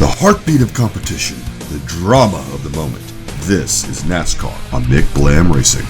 The heartbeat of competition, the drama of the moment. This is NASCAR on McBlam Racing.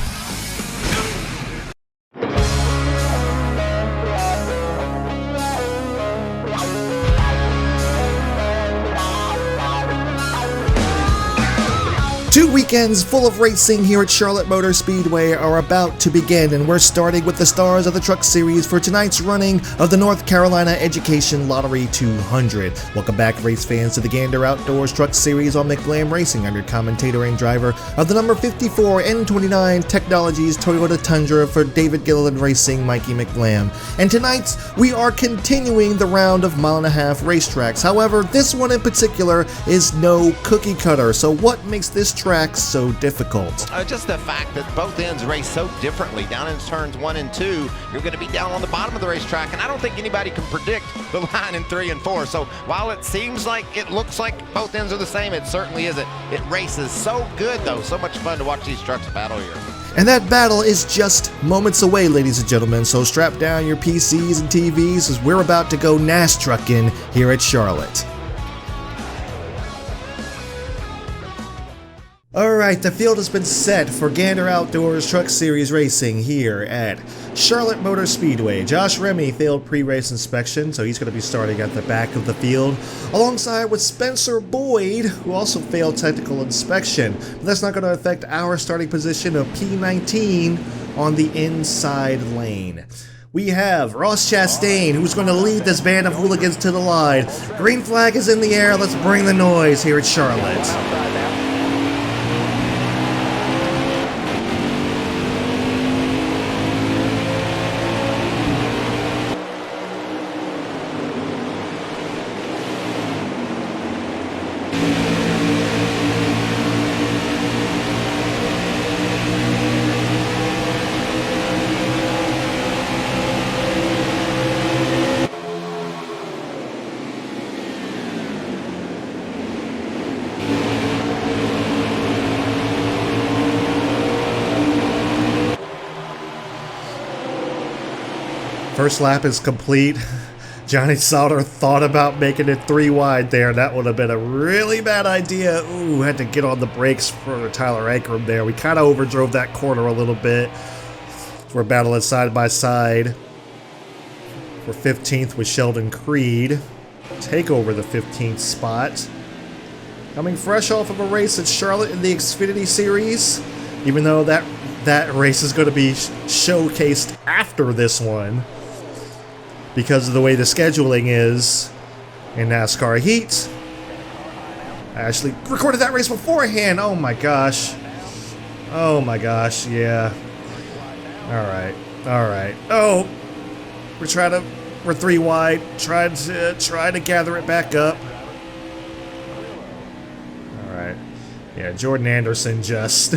Two weekends full of racing here at Charlotte Motor Speedway are about to begin, and we're starting with the stars of the Truck Series for tonight's running of the North Carolina Education Lottery 200. Welcome back, race fans, to the Gander Outdoors Truck Series on McBlam Racing. I'm your commentator and driver of the number 54 N29 Technologies Toyota Tundra for David Gilliland Racing, Mikey McBlam. And tonight, we are continuing the round of mile-and-a-half racetracks. However, this one in particular is no cookie cutter. So what makes this track so difficult? Just the fact that both ends race so differently. Down in turns 1 and 2, you're going to be down on the bottom of the racetrack, and I don't think anybody can predict the line in 3 and 4. So while it seems like it looks like both ends are the same, it certainly isn't. It races so good, though. So much fun to watch these trucks battle here. And that battle is just moments away, ladies and gentlemen, so strap down your PCs and TVs as we're about to go NASTruckin' here at Charlotte. Alright, the field has been set for Gander Outdoors Truck Series racing here at Charlotte Motor Speedway. Josh Remy failed pre-race inspection, so he's going to be starting at the back of the field, alongside with Spencer Boyd, who also failed technical inspection. But that's not going to affect our starting position of P19 on the inside lane. We have Ross Chastain, who's going to lead this band of hooligans to the line. Green flag is in the air. Let's bring the noise here at Charlotte. First lap is complete. Johnny Sauter thought about making it 3 wide there. That would have been a really bad idea. Ooh, had to get on the brakes for Tyler Ankrum there. We kind of overdrove that corner a little bit. We're battling side by side. We're 15th with Sheldon Creed. Take over the 15th spot. Coming fresh off of a race at Charlotte in the Xfinity Series. Even though that race is going to be showcased after this one, because of the way the scheduling is in NASCAR Heat. I actually recorded that race beforehand. Oh my gosh. Oh my gosh, yeah. Alright. Oh, we're 3 wide. Try to gather it back up. Alright. Yeah, Jordan Anderson just...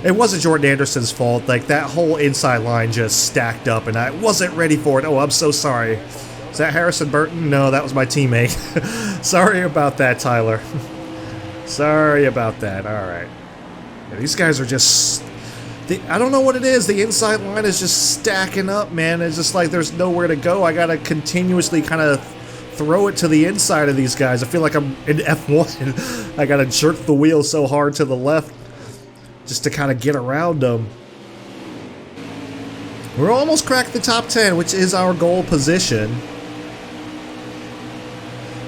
It wasn't Jordan Anderson's fault. Like, that whole inside line just stacked up, and I wasn't ready for it. Oh, I'm so sorry. Is that Harrison Burton? No, that was my teammate. Sorry about that, Tyler. Sorry about that. All right. Yeah, these guys are just... I don't know what it is. The inside line is just stacking up, man. It's just like there's nowhere to go. I got to continuously kind of throw it to the inside of these guys. I feel like I'm in F1. I got to jerk the wheel so hard to the left just to kind of get around them. We're almost cracked the top 10, which is our goal position.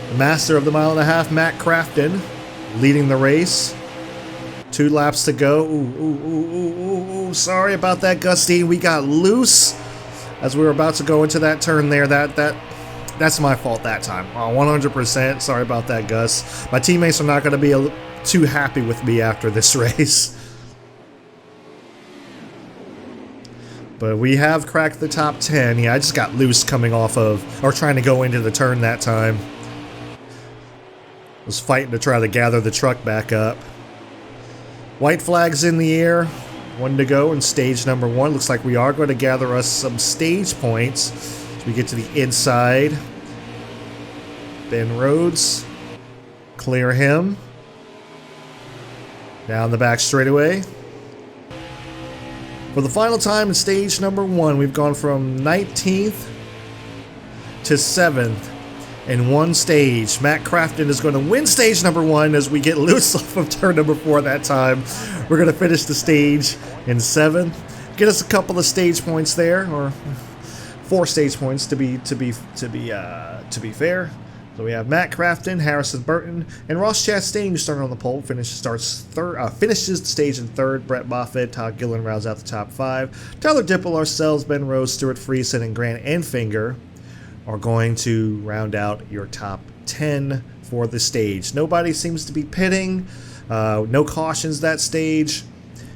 The master of the mile-and-a-half, Matt Crafton, leading the race. 2 laps to go. Ooh. Sorry about that, Gustine. We got loose as we were about to go into that turn there. That's my fault that time. 100%. Sorry about that, Gus. My teammates are not going to be too happy with me after this race. But we have cracked the top 10. Yeah, I just got loose coming off of, or trying to go into the turn that time. Was fighting to try to gather the truck back up. White flag's in the air. 1 to go in stage number 1. Looks like we are going to gather us some stage points as we get to the inside. Ben Rhodes. Clear him. Down the back straightaway. For the final time in stage number 1, we've gone from 19th to 7th. in one stage. Matt Crafton is going to win stage number 1 as we get loose off of turn number 4 that time. We're going to finish the stage in 7th. Get us a couple of stage points there, or 4 stage points to be fair. So we have Matt Crafton, Harrison Burton, and Ross Chastain starting on the pole. Finishes the stage in 3rd. Brett Moffitt, Todd Gillen rounds out the top 5. Tyler Dipple, ourselves, Ben Rose, Stuart Friesen, and Grant Enfinger are going to round out your top 10 for the stage. Nobody seems to be pitting. No cautions that stage.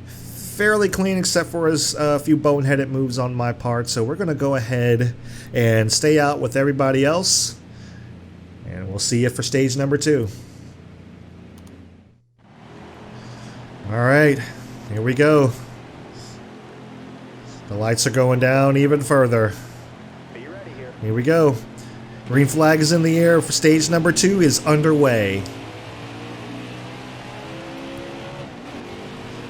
Fairly clean except for a few boneheaded moves on my part. So we're going to go ahead and stay out with everybody else. And we'll see you for stage number 2. Alright, here we go. The lights are going down even further. Are you ready here? Here we go. Green flag is in the air for stage number 2 is underway.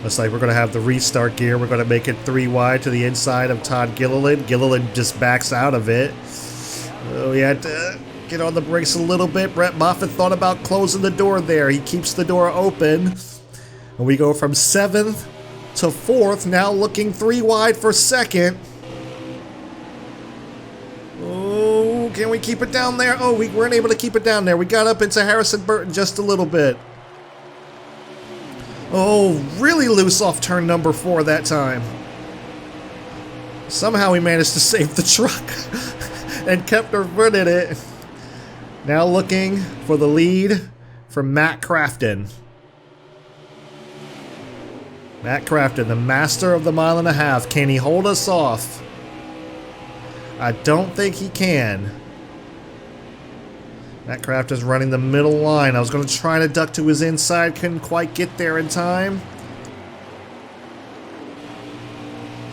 Looks like we're going to have the restart gear. We're going to make it 3 wide to the inside of Todd Gilliland. Gilliland just backs out of it. Oh, we had to get on the brakes a little bit. Brett Moffitt thought about closing the door there. He keeps the door open. And we go from 7th to 4th, now looking 3 wide for 2nd. Oh, can we keep it down there? Oh, we weren't able to keep it down there. We got up into Harrison Burton just a little bit. Oh, really loose off turn number 4 that time. Somehow we managed to save the truck and kept our foot in it. Now looking for the lead from Matt Crafton. Matt Crafton, the master of the 1.5 miles. Can he hold us off? I don't think he can. Matt Crafton's running the middle line. I was going to try to duck to his inside. Couldn't quite get there in time.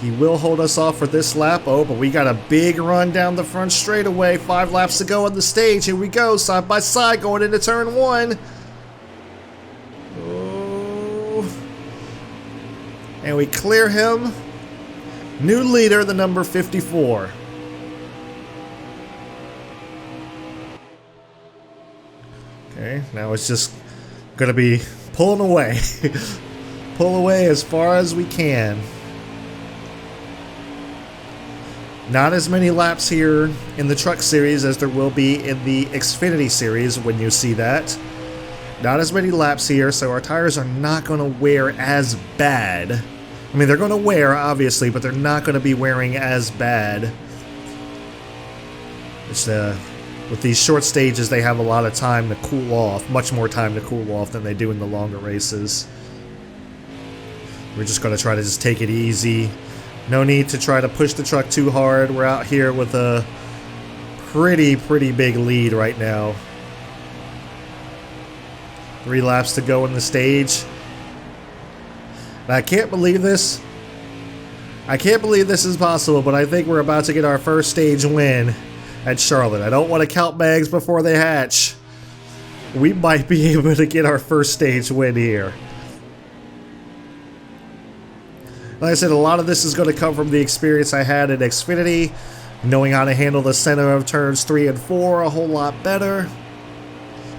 He will hold us off for this lap. Oh, but we got a big run down the front straightaway. 5 laps to go on the stage. Here we go, side by side, going into turn 1. Oh. And we clear him. New leader, the number 54. Okay, now it's just going to be pulling away. Pull away as far as we can. Not as many laps here in the Truck Series as there will be in the Xfinity Series when you see that. Not as many laps here, so our tires are not going to wear as bad. I mean, they're going to wear, obviously, but they're not going to be wearing as bad. It's, with these short stages, they have a lot of time to cool off. Much more time to cool off than they do in the longer races. We're just going to try to just take it easy. No need to try to push the truck too hard. We're out here with a pretty big lead right now. 3 laps to go in the stage. And I can't believe this. I can't believe this is possible, but I think we're about to get our first stage win at Charlotte. I don't want to count bags before they hatch. We might be able to get our first stage win here. Like I said, a lot of this is going to come from the experience I had in Xfinity, knowing how to handle the center of turns 3 and 4 a whole lot better.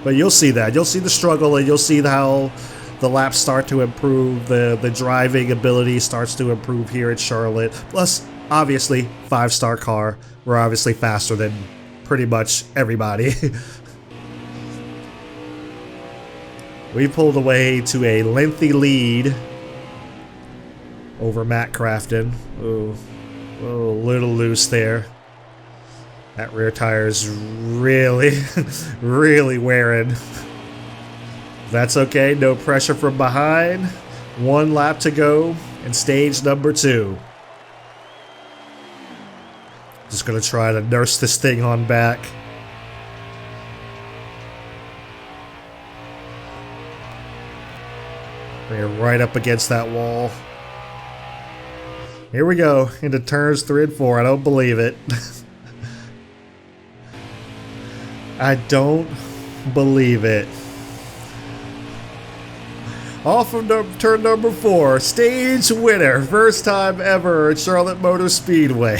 But you'll see that. You'll see the struggle, and you'll see how the laps start to improve. The driving ability starts to improve here at Charlotte. Plus, obviously, 5-star car. We're obviously faster than pretty much everybody. We pulled away to a lengthy lead over Matt Crafton. Oh, a little loose there. That rear tire's really, really wearing. That's okay, no pressure from behind. 1 lap to go in stage number 2. Just gonna try to nurse this thing on back. We're right up against that wall. Here we go, into turns 3 and 4. I don't believe it. I don't believe it. Off of turn number 4, stage winner, first time ever at Charlotte Motor Speedway,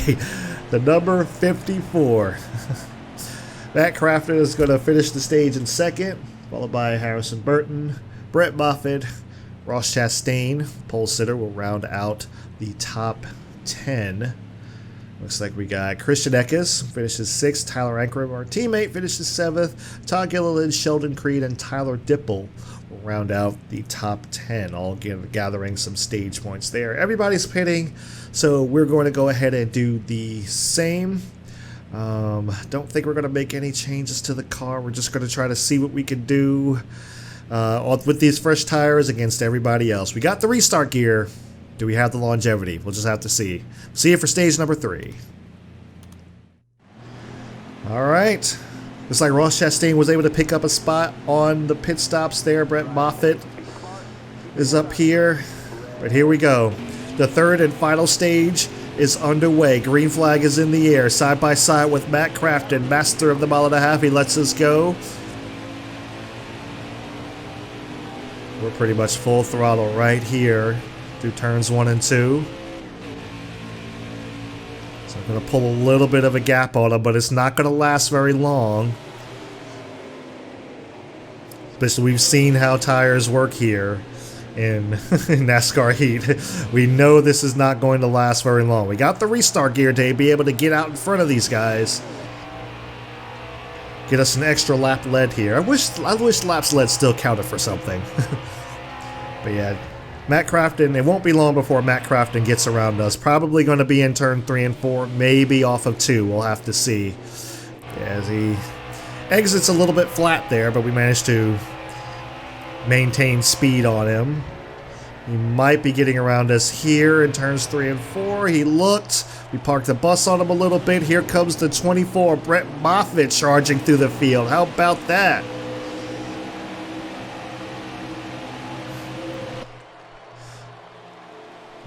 the number 54. Matt Crafton is going to finish the stage in second, followed by Harrison Burton, Brett Moffitt, Ross Chastain. Pole sitter will round out the top 10. Looks like we got Christian Eckes finishes 6th, Tyler Ankrum, our teammate, finishes 7th, Todd Gilliland, Sheldon Creed, and Tyler Dipple will round out the top 10, all gathering some stage points there. Everybody's pitting, so we're going to go ahead and do the same. Don't think we're going to make any changes to the car. We're just going to try to see what we can do with these fresh tires against everybody else. We got the restart gear. Do we have the longevity? We'll just have to see. See you for stage number 3. All right. Looks like Ross Chastain was able to pick up a spot on the pit stops there. Brett Moffitt is up here. But here we go. The third and final stage is underway. Green flag is in the air. Side by side with Matt Crafton, master of the mile and a half. He lets us go. We're pretty much full throttle right here through turns 1 and 2. So I'm going to pull a little bit of a gap on him, but it's not going to last very long. Especially we've seen how tires work here in NASCAR Heat. We know this is not going to last very long. We got the restart gear to be able to get out in front of these guys. Get us an extra lap lead here. I wish laps lead still counted for something. But yeah, Matt Crafton, it won't be long before Matt Crafton gets around us. Probably going to be in turn 3 and 4, maybe off of 2. We'll have to see. As he exits a little bit flat there, but we managed to maintain speed on him. He might be getting around us here in turns 3 and 4. He looked. We parked the bus on him a little bit. Here comes the 24, Brett Moffitt, charging through the field. How about that?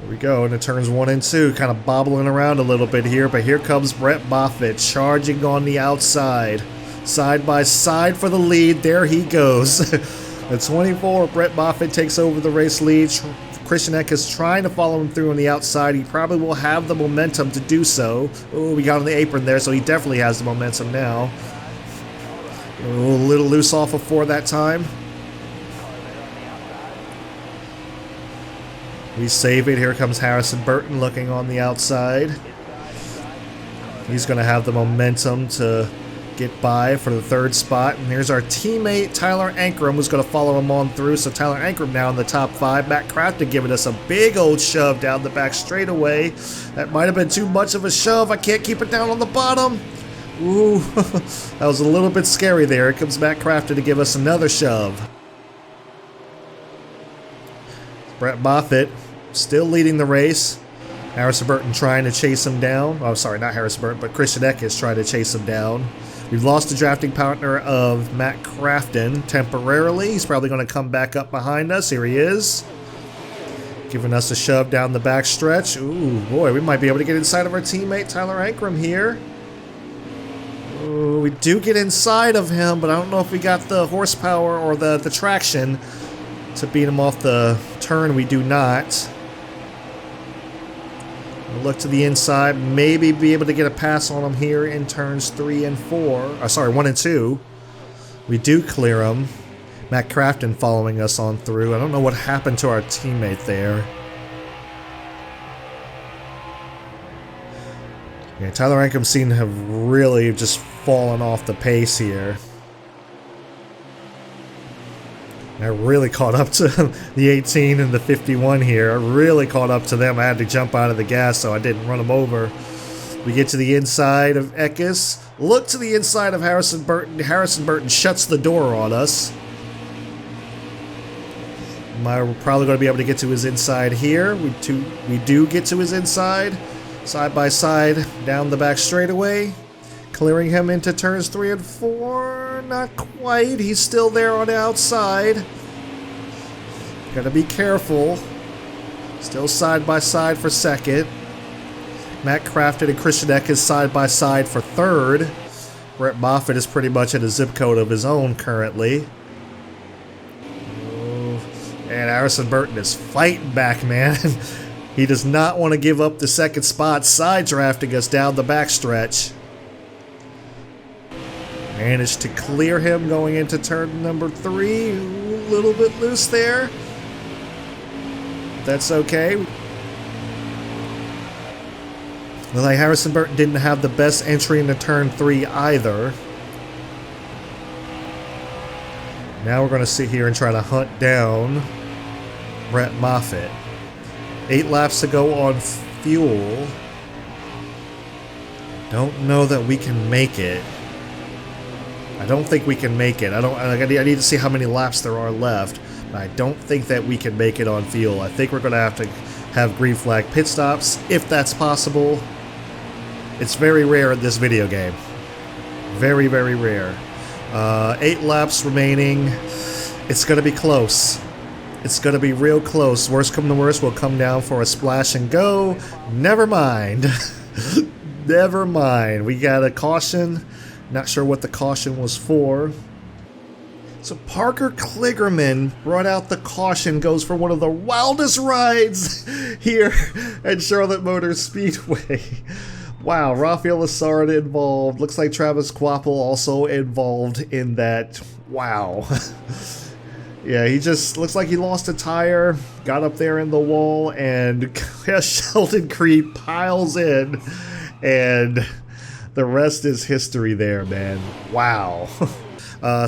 Here we go into turns 1 and 2, kind of bobbling around a little bit here, but here comes Brett Moffitt charging on the outside. Side by side for the lead. There he goes. The 24, Brett Moffitt takes over the race lead. Christian Eckes trying to follow him through on the outside. He probably will have the momentum to do so. Oh, we got on the apron there, so he definitely has the momentum now. Oh, a little loose off of 4 that time. We save it. Here comes Harrison Burton looking on the outside. He's going to have the momentum to get by for the 3rd spot. And here's our teammate Tyler Ankrum, who's going to follow him on through. So Tyler Ankrum now in the top 5. Matt Crafton giving us a big old shove down the back straightaway. That might have been too much of a shove. I can't keep it down on the bottom. Ooh, that was a little bit scary there. Here comes Matt Crafton to give us another shove. Brett Moffitt still leading the race. Harrison Burton trying to chase him down. Oh, sorry, not Harrison Burton, but Christian Eckes trying to chase him down. We've lost the drafting partner of Matt Crafton temporarily. He's probably going to come back up behind us. Here he is. Giving us a shove down the back stretch. Ooh, boy, we might be able to get inside of our teammate Tyler Ankrum here. Ooh, we do get inside of him, but I don't know if we got the horsepower or the traction to beat him off the turn. We do not. We'll look to the inside, maybe be able to get a pass on him here in turns 3 and 4. Sorry, 1 and 2. We do clear him. Matt Crafton following us on through. I don't know what happened to our teammate there. Yeah, Tyler Ankrum seemed to have really just fallen off the pace here. I really caught up to the 18 and the 51 here. I really caught up to them. I had to jump out of the gas so I didn't run them over. We get to the inside of Eckes. Look to the inside of Harrison Burton. Harrison Burton shuts the door on us. We're probably going to be able to get to his inside here. We do get to his inside. Side by side down the back straightaway. Clearing him into turns 3 and 4. Not quite. He's still there on the outside. Gotta be careful. Still side by side for 2nd. Matt Crafton and Christian Eckes side by side for 3rd. Brett Moffitt is pretty much in a zip code of his own currently. And Harrison Burton is fighting back, man. He does not want to give up the 2nd spot, side drafting us down the backstretch. Managed to clear him going into turn number 3. A little bit loose there. That's okay. Well, like Harrison Burton didn't have the best entry into turn 3 either. Now we're going to sit here and try to hunt down Brett Moffitt. 8 laps to go on fuel. Don't know that we can make it. I don't think we can make it. I need to see how many laps there are left. But I don't think that we can make it on fuel. I think we're going to have green flag pit stops, if that's possible. It's very rare in this video game. Very, very rare. 8 laps remaining. It's going to be close. It's going to be real close. Worst come to worst, we'll come down for a splash and go. Never mind. Never mind. We got a caution. Not sure what the caution was for. So Parker Kligerman brought out the caution, goes for one of the wildest rides here at Charlotte Motor Speedway. Wow, Rafael Lessard involved. Looks like Travis Quapple also involved in that. Wow. Yeah, he just looks like he lost a tire, got up there in the wall, and Sheldon Creed piles in, and the rest is history there, man. Wow.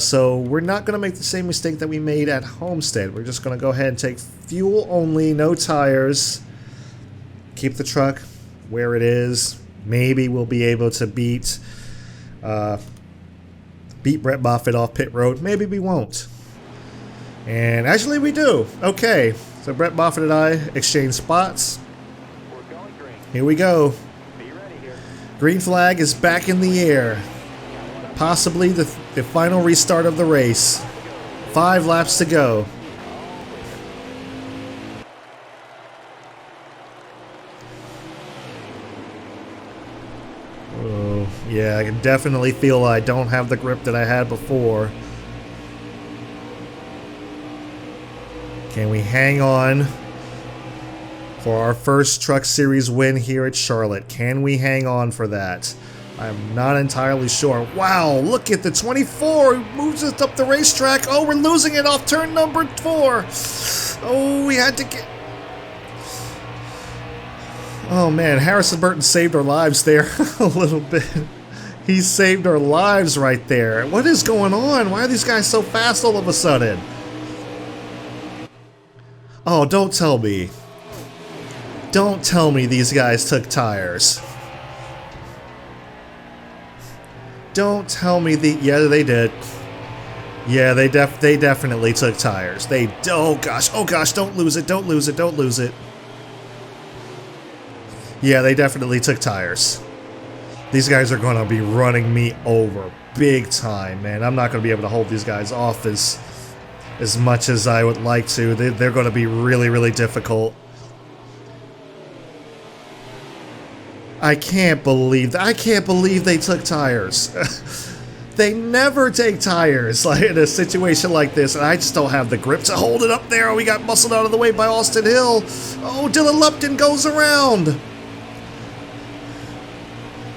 So we're not going to make the same mistake that we made at Homestead. We're just going to go ahead and take fuel only, no tires. Keep the truck where it is. Maybe we'll be able to beat Brett Moffitt off pit road. Maybe we won't. And actually we do. Okay, so Brett Moffitt and I exchange spots. We're going green. Here we go. Be ready here. Green flag is back in the air. Possibly the final restart of the race. 5 laps to go. Oh, yeah, I can definitely feel I don't have the grip that I had before. Can we hang on for our first Truck Series win here at Charlotte? Can we hang on for that? I'm not entirely sure. Wow, look at the 24. He moves us up the racetrack. Oh, we're losing it off turn number 4. Oh, we had to get... Oh, man, Harrison Burton saved our lives there a little bit. He saved our lives right there. What is going on? Why are these guys so fast all of a sudden? Oh, don't tell me. Don't tell me these guys took tires. Don't tell me yeah, they did. Yeah, they definitely took tires. Oh gosh, don't lose it, don't lose it, don't lose it. Yeah, they definitely took tires. These guys are gonna be running me over big time, man. I'm not gonna be able to hold these guys off as much as I would like to. They're gonna be really, really difficult. I can't believe they took tires. They never take tires like in a situation like this, and I just don't have the grip to hold it up there. We got muscled out of the way by Austin Hill. Oh, Dylan Lupton goes around.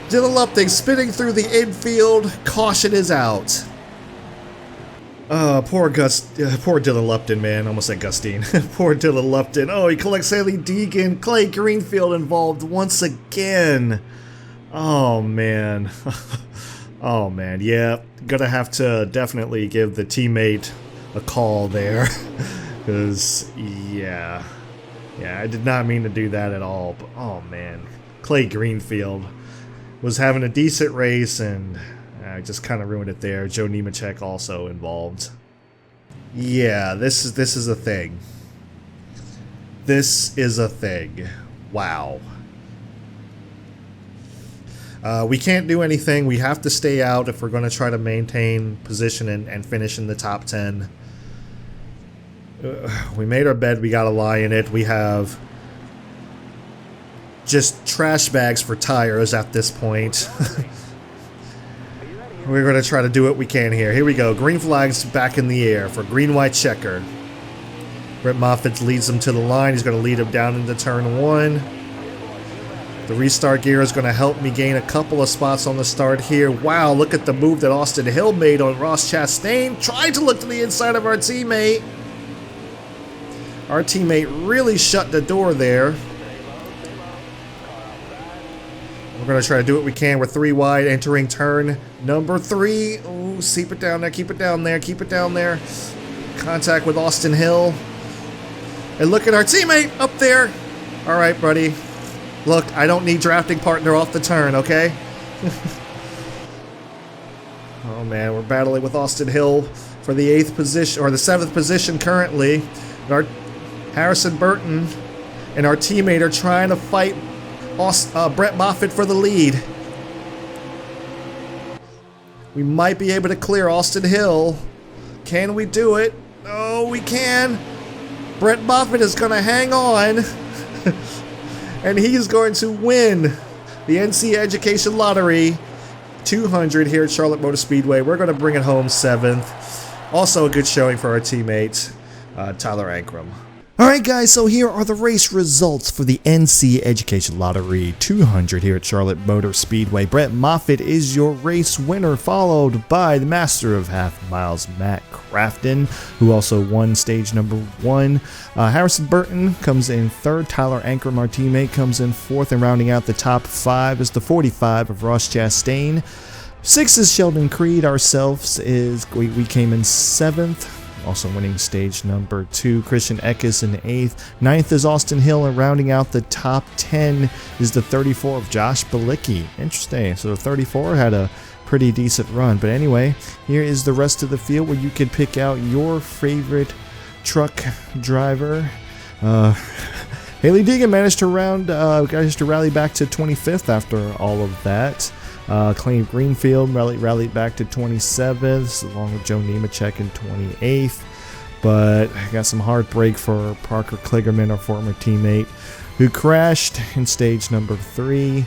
Dylan Lupton spinning through the infield. Caution is out. Poor Dylan Lupton, man. Almost said Gustine. Poor Dylan Lupton. Oh, he collects Haley Deegan. Clay Greenfield involved once again. Oh, man. Oh, man. Yeah, gonna have to definitely give the teammate a call there. Because, yeah. Yeah, I did not mean to do that at all. But, oh, man. Clay Greenfield was having a decent race, and I just kind of ruined it there. Joe Nemechek also involved. Yeah, this is a thing. This is a thing. Wow. We can't do anything. We have to stay out if we're going to try to maintain position and finish in the top 10. We made our bed. We got to lie in it. We have just trash bags for tires at this point. We're going to try to do what we can here. Here we go. Green flag's back in the air for green-white checker. Brett Moffitt leads him to the line. He's going to lead him down into turn 1. The restart gear is going to help me gain a couple of spots on the start here. Wow, look at the move that Austin Hill made on Ross Chastain. Tried to look to the inside of our teammate. Our teammate really shut the door there. We're going to try to do what we can. We're 3 wide, entering turn number 3. Ooh, keep it down there, keep it down there, keep it down there. Contact with Austin Hill. And look at our teammate up there. All right, buddy. Look, I don't need drafting partner off the turn, okay? Oh, man, we're battling with Austin Hill for the 8th position, or the 7th position currently. And our Harrison Burton and our teammate are trying to fight Brett Moffitt for the lead. We might be able to clear Austin Hill. Can we do it? Oh, we can. Brett Moffitt is going to hang on. And he's going to win the NC Education Lottery 200 here at Charlotte Motor Speedway. We're going to bring it home 7th. Also a good showing for our teammate, Tyler Ankrum. Alright guys, so here are the race results for the NC Education Lottery 200 here at Charlotte Motor Speedway. Brett Moffitt is your race winner, followed by the master of half miles, Matt Crafton, who also won stage number 1. Harrison Burton comes in 3rd. Tyler Ankrum, our teammate, comes in 4th, and rounding out the top 5 is the 45 of Ross Chastain. 6 is Sheldon Creed. Ourselves is we came in 7th. Also winning stage number 2, Christian Eckes in 8th. 9th is Austin Hill, and rounding out the top 10 is the 34 of Josh Balicki. Interesting. So the 34 had a pretty decent run. But anyway, here is the rest of the field where you could pick out your favorite truck driver. Haley Deegan managed to rally back to 25th after all of that. Clay Greenfield rallied back to 27th, along with Joe Nemechek in 28th. But got some heartbreak for Parker Kligerman, our former teammate, who crashed in stage number 3.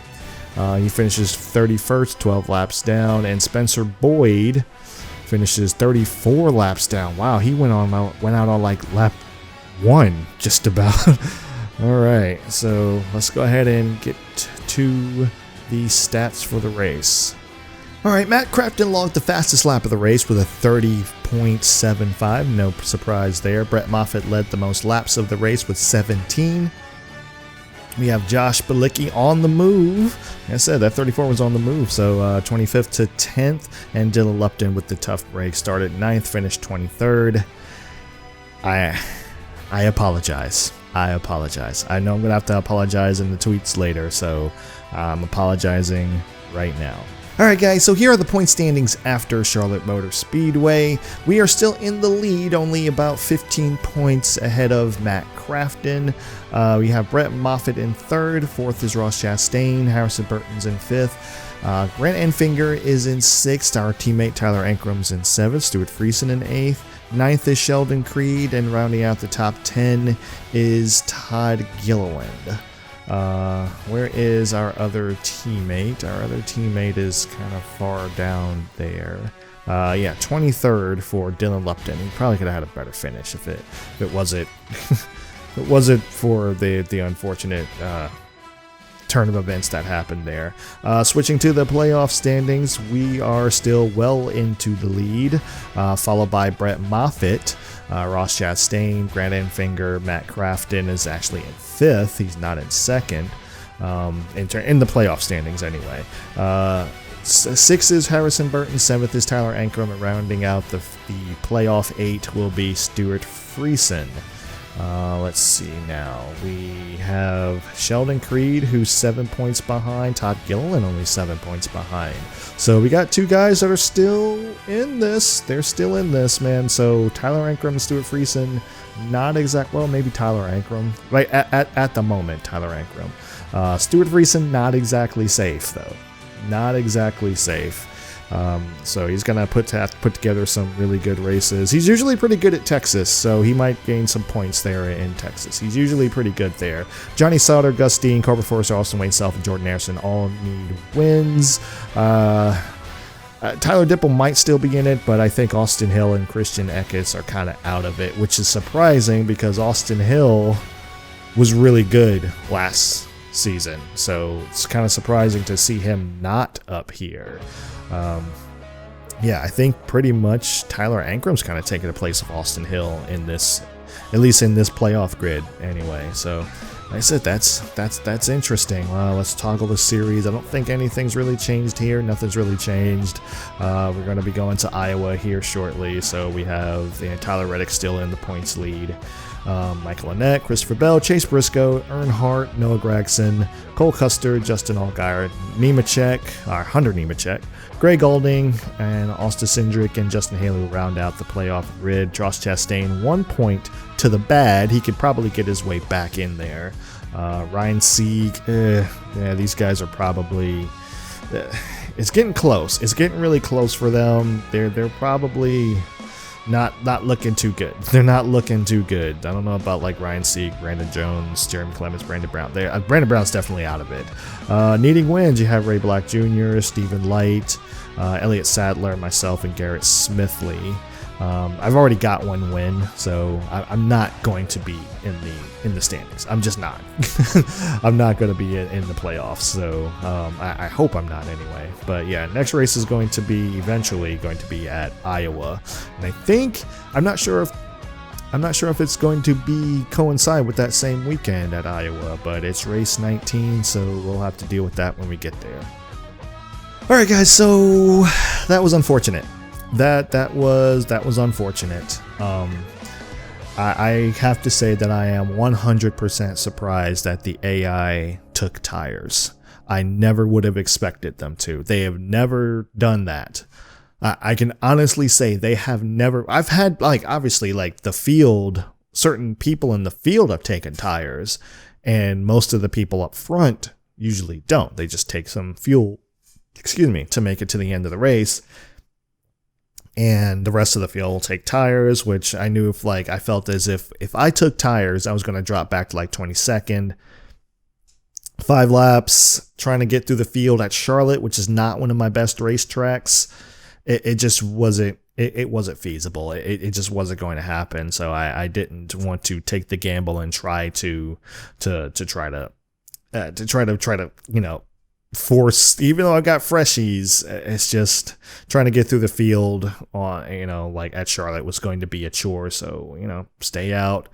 He finishes 31st, 12 laps down, and Spencer Boyd finishes 34 laps down. Wow, he went out on like lap 1, just about. All right, so let's go ahead and get to the stats for the race. Alright, Matt Crafton logged the fastest lap of the race with a 30.75. No surprise there. Brett Moffitt led the most laps of the race with 17. We have Josh Balicki on the move. Like I said, that 34 was on the move. So 25th to 10th. And Dylan Lupton with the tough break started 9th, finished 23rd. I apologize. I know I'm going to have to apologize in the tweets later, so I'm apologizing right now. Alright guys, so here are the point standings after Charlotte Motor Speedway. We are still in the lead, only about 15 points ahead of Matt Crafton. We have Brett Moffitt in 3rd, 4th is Ross Chastain, Harrison Burton's in 5th. Grant Enfinger is in 6th, our teammate Tyler Ankrum's in 7th, Stuart Friesen in 8th. 9th is Sheldon Creed, and rounding out the top 10 is Todd Gilliland. Where is our other teammate? Our other teammate is kind of far down there. Yeah, 23rd for Dylan Lupton. He probably could have had a better finish if it wasn't if it wasn't for the unfortunate turn of events that happened there. Switching to the playoff standings, we are still well into the lead, followed by Brett Moffitt, Ross Chastain, Grant Enfinger. Matt Crafton is actually in 5th. He's not in 2nd in the playoff standings anyway. 6th is Harrison Burton, 7th is Tyler Ankrum, and rounding out the playoff 8 will be Stuart Friesen. Let's see now. We have Sheldon Creed, who's 7 points behind. Todd Gilliland only 7 points behind. So we got 2 guys that are still in this. They're still in this, man. So Tyler Ankrum and Stuart Friesen, not well, maybe Tyler Ankrum. Right at the moment, Tyler Ankrum. Stuart Friesen, not exactly safe though. Not exactly safe. So he's going to have to put together some really good races. He's usually pretty good at Texas, so he might gain some points there in Texas. He's usually pretty good there. Johnny Sauter, Gus Dean, Corbett Forrester, Austin Wayne Self, and Jordan Anderson all need wins. Tyler Dipple might still be in it, but I think Austin Hill and Christian Eckes are kind of out of it, which is surprising because Austin Hill was really good last season. So it's kind of surprising to see him not up here. Yeah, I think pretty much Tyler Ankram's kind of taking the place of Austin Hill in this, at least in this playoff grid anyway. So like I said, that's interesting. Let's toggle the series. I don't think anything's really changed here. Nothing's really changed. We're going to be going to Iowa here shortly. So we have Tyler Reddick still in the points lead. Michael Annett, Christopher Bell, Chase Briscoe, Earnhardt, Noah Gragson, Cole Custer, Justin Allgaier, Hunter Nemechek, Greg Golding, and Austin Cindric and Justin Haley will round out the playoff grid. Josh Chastain, 1 point to the bad. He could probably get his way back in there. Ryan Sieg, yeah, these guys are probably... it's getting close. It's getting really close for them. They're probably... Not looking too good. They're not looking too good. I don't know about like Ryan Sieg, Brandon Jones, Jeremy Clements, Brandon Brown. Brandon Brown's definitely out of it. Needing wins, you have Ray Black Jr., Stephen Light, Elliott Sadler, myself, and Garrett Smithley. I've already got 1 win, so I'm not going to be in the standings. I'm just not. I'm not going to be in the playoffs, so I hope I'm not anyway. But yeah, next race is going to be eventually going to be at Iowa, and I think I'm not sure if it's going to be coincide with that same weekend at Iowa, but it's race 19, so we'll have to deal with that when we get there. All right, guys. So that was unfortunate. That was unfortunate. I have to say that I am 100% surprised that the AI took tires. I never would have expected them to. They have never done that. I can honestly say they have never. I've had, like, obviously, like, the field, certain people in the field have taken tires, and most of the people up front usually don't. They just take some fuel, to make it to the end of the race. And the rest of the field will take tires, which I knew I felt as if I took tires, I was going to drop back to like 22nd. 5 laps, trying to get through the field at Charlotte, which is not one of my best racetracks. It just wasn't, it wasn't feasible. It just wasn't going to happen. So I didn't want to take the gamble and try to force, even though I got freshies, it's just trying to get through the field on, like at Charlotte was going to be a chore. So, stay out.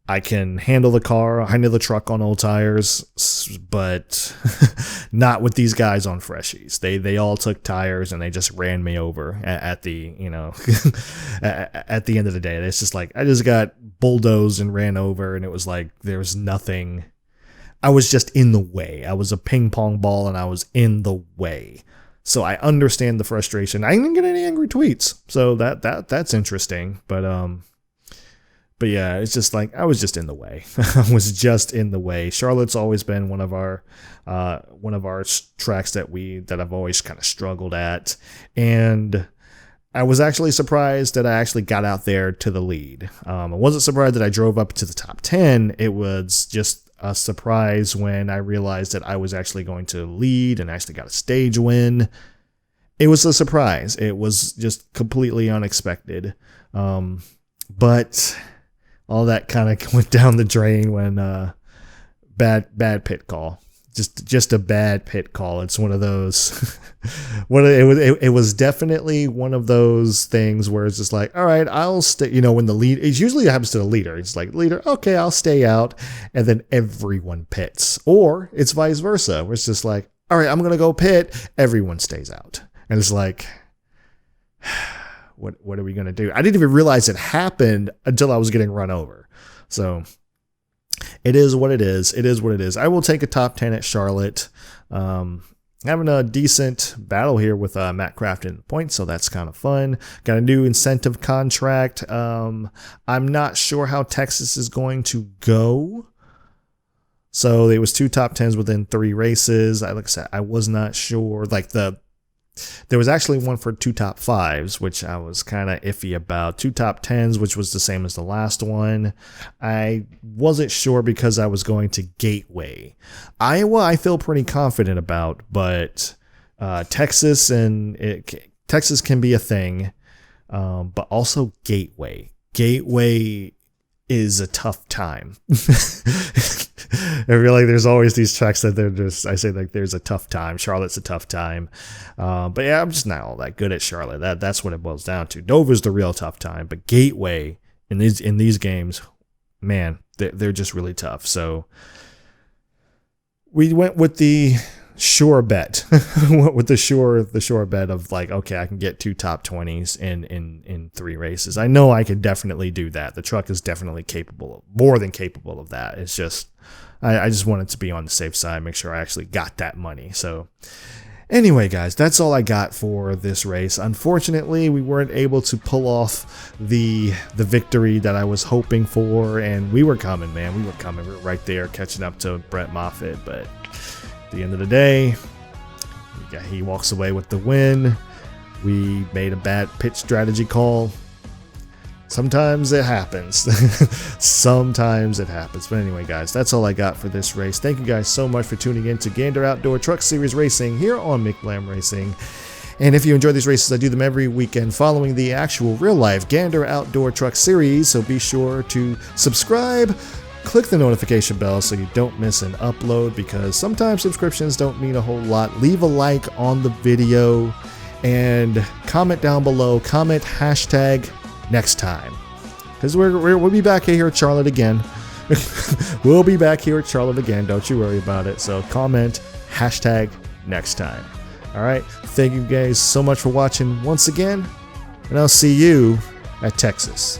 I can handle the car, handle the truck on old tires, but not with these guys on freshies. They all took tires and they just ran me over at the, at the end of the day. It's just like, I just got bulldozed and ran over, and it was like, there's nothing. I was just in the way. I was a ping pong ball and I was in the way. So I understand the frustration. I didn't get any angry tweets. So that's interesting. But yeah, it's just like, I was just in the way. I was just in the way. Charlotte's always been one of our tracks that I've always kind of struggled at. And I was actually surprised that I actually got out there to the lead. I wasn't surprised that I drove up to the top 10. It was just a surprise when I realized that I was actually going to lead and actually got a stage win. It was a surprise. It was just completely unexpected. But all that kind of went down the drain when bad pit call. Just a bad pit call. It's one of those. It was definitely one of those things where it's just like, all right, I'll stay. When the lead, it usually happens to the leader. It's like, leader, okay, I'll stay out, and then everyone pits, or it's vice versa, where it's just like, all right, I'm gonna go pit, everyone stays out, and it's like, what are we gonna do? I didn't even realize it happened until I was getting run over. So it is what it is. It is what it is. I will take a top 10 at Charlotte. Having a decent battle here with Matt Craft in points, so that's kind of fun. Got a new incentive contract. I'm not sure how Texas is going to go. So there was 2 top 10s within 3 races. Like I said, I was not sure. There was actually one for 2 top 5s, which I was kind of iffy about. 2 top 10s, which was the same as the last one. I wasn't sure because I was going to Gateway. Iowa, I feel pretty confident about, but Texas can be a thing, but also Gateway. Gateway is a tough time. I feel like there's always these tracks that they're just, I say like there's a tough time. Charlotte's a tough time. But yeah, I'm just not all that good at Charlotte. That's what it boils down to. Dover's the real tough time, but Gateway in these games, man, they're just really tough. So we went with the sure bet. Went with the sure bet of like, okay, I can get 2 top 20s in 3 races. I know I can definitely do that. The truck is definitely more than capable of that. It's just I just wanted to be on the safe side, make sure I actually got that money. So anyway, guys, that's all I got for this race. Unfortunately, we weren't able to pull off the victory that I was hoping for, and we were coming, man. We were coming. We were right there catching up to Brett Moffitt, but at the end of the day, he walks away with the win. We made a bad pitch strategy call. Sometimes it happens. Sometimes it happens. But anyway, guys, that's all I got for this race. Thank you guys so much for tuning in to Gander Outdoor Truck Series Racing here on McBlam Racing. And if you enjoy these races, I do them every weekend following the actual real-life Gander Outdoor Truck Series. So be sure to subscribe, click the notification bell so you don't miss an upload, because sometimes subscriptions don't mean a whole lot. Leave a like on the video and comment down below. Comment hashtag next time, because we'll be back here at Charlotte again. We'll be back here at Charlotte again, don't you worry about it. So comment hashtag next time. All right, thank you guys so much for watching once again, and I'll see you at Texas.